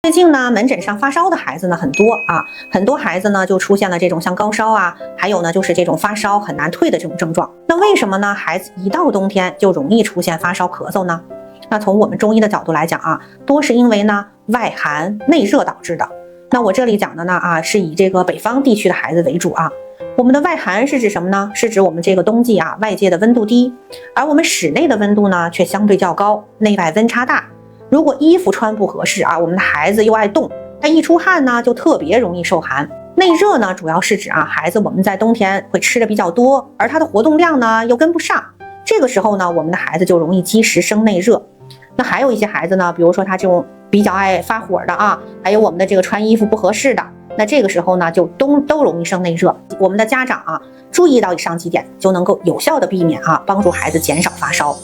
最近呢，门诊上发烧的孩子呢很多啊，很多孩子呢就出现了这种像高烧啊，还有呢就是这种发烧很难退的这种症状。那为什么呢？孩子一到冬天就容易出现发烧咳嗽呢？那从我们中医的角度来讲啊，多是因为呢外寒内热导致的。那我这里讲的呢是以这个北方地区的孩子为主啊。我们的外寒是指什么呢？是指我们这个冬季外界的温度低，而我们室内的温度呢却相对较高，内外温差大。如果衣服穿不合适我们的孩子又爱动，他一出汗呢就特别容易受寒。内热呢主要是指孩子我们在冬天会吃的比较多，而他的活动量呢又跟不上，这个时候呢我们的孩子就容易积食生内热。那还有一些孩子呢，比如说他这种比较爱发火的还有我们的这个穿衣服不合适的，那这个时候呢就都容易生内热。我们的家长注意到以上几点，就能够有效的避免帮助孩子减少发烧。